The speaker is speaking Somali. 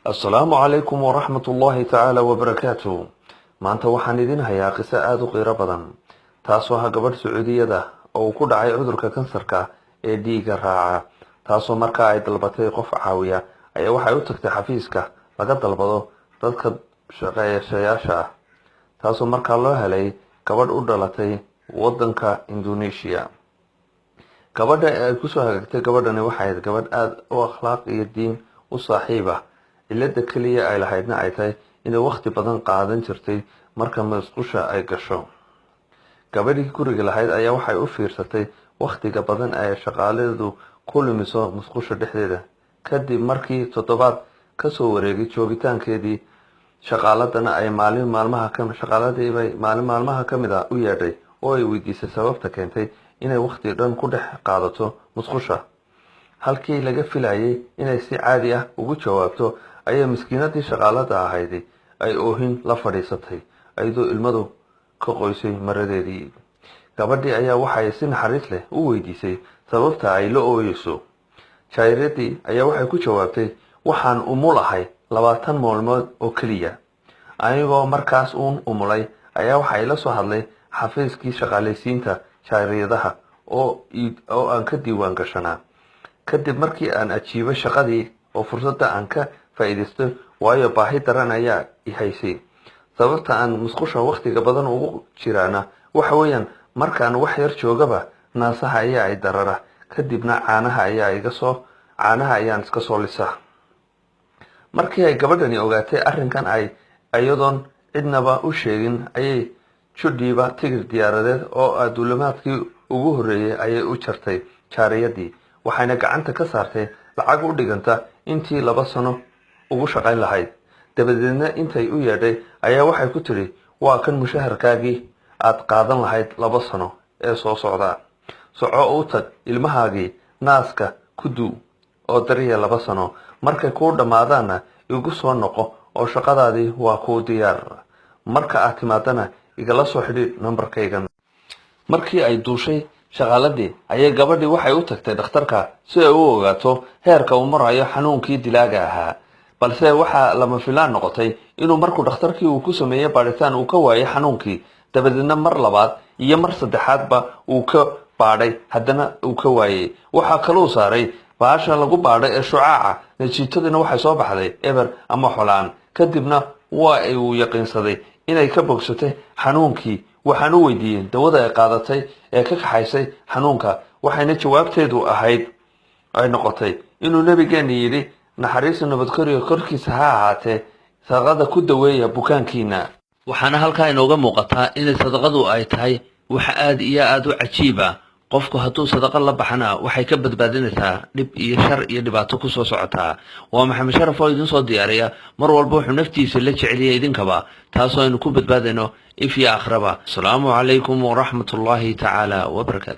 السلام عليكم ورحمة الله تعالى وبركاته. maanta waxaan idin hayaa qiso aad u qiiro badan taasoo ah gabadh Sacuudiyada oo ku dhacay cudurka kansarka ee dhiigga raaca taasoo markaa ay dalbatay qof caawiya ayaa waxay u tagtay xafiiska laga dalbado dadka shaqeeyayaasha taasoo markaa loo helay gabadh u dhalatay wadanka Indonesia. gabadha ay ku soo hagaagtay gabadhani waxay ahayd gabadh aad u akhlaaq iyo diin u saaxiib ah. ilada kaliya ay lahaydna ay tahay inay waqti badan qaadan jirtay marka masqusha ay gasho. gabadhii guriga lahayd ayaa waxay u fiirsatay waqtiga badan ay shaqaaleedu ku lumiso masqusha dhexdeeda. kadib markii toddobaad ka soo wareegay joogitaankeedii, shaqaaladana ay maalin maalmaha kamid ah u yeedhay oo ay weydiisay sababta keentay inay waqti dhan ku dhex qaadato masqusha. halkii laga filayay inay si caadi ah ugu jawaabto ayaa miskiinadii shaqaalada ahayd ay oohin la fadhiisatay ayadoo ilmadu ka qoysay maradeedii. gabadhii ayaa waxay si naxariis leh u weydiisay sababta ay la ooyeyso. shayradii ayaa waxay ku jawaabtay, waxaan umulahay 20 maalmood oo kaliya. anigoo markaas umulay ayaa waxay la soo hadlay xafiiskii shaqaaleysiinta shayriyadaha oo aan ka diiwaan gashanaa. kadib markii aan ajiibay shaqadii oo fursadda aan ka faa'iideysto waayo baahi daran ayaa i haysay. sababta aan musqusha waqtiga badan ugu jiraana waxa weeyaan markaan wax yar joogaba naasaha ayaa ay darara, kadibna caanaha ayaan iska soo lisaa. markii ay gabadhani ogaatay arrinkan ayadoon cidnaba u sheegin ayay judhiiba tigir diyaaradeed oo duulimaadkii ugu horeeyay ayay u jartay jaariyadii, waxayna gacanta ka saartay lacag u dhiganta intii 2 sano ugu shaqayn lahayd. dabadeedna intay u yeedhay ayaa waxay ku tiri, waa kan mushaharkaagii aad qaadan lahayd 2 sano ee soo socda. soco u tag ilmahaagii naaska ku duu oo dariya 2 sano, markay ku dhamaadaana igu soo noqo oo shaqadaadii waa ku diyaar. marka aad timaadana igala soo xidhiidh nambarkayga. markii ay duushay shaqaaladii ayaa gabadhii waxay u tagtay dhakhtarka si ay u ogaato heerka uu marayo xanuunkii dilaaga ahaa. balse waxa lama filaan noqotay inuu markuu dhakhtarkii uu ku sameeyay baaritaan uu ka waayay xanuunkii, dabadeedna mar labaad iyo mar saddexaadba uu ka baadhay haddana uu ka waayay. waxa kale uu saaray baasha lagu baadhay ee shucaaca, natiijaduna waxay soo baxday eber ama xolaan. kadibna uu yaqiinsaday inay ka bogsatay xanuunkii. waxaan u weydiiyay dawada ay qaadatay ee ka kaxaysay xanuunka, waxayna jawaabteedu ay noqotay inuu nabigeena yiri, naxariis nabadgeliyo korkiisa ha ahaatee, sadaqada ku daweeya bukaankiina. waxaana halkaa inooga muuqataa in sadaqadu ay tahay wax aad iyo aad u cajiib ah. qofku hadduu sadaqa la baxana waxay ka badbaadinaysaa dhib iyo shar iyo dhibaato ku soo socota. waa maxamed sharaf oo idin soo diyaariya mar walba wuxuu naftiisa la jeceliya idinkaba, taasoo aynu ku badbaadayno if iyo akhraba. asalaamu calaykum waraxmatullaahi tacaala wabarakaatu.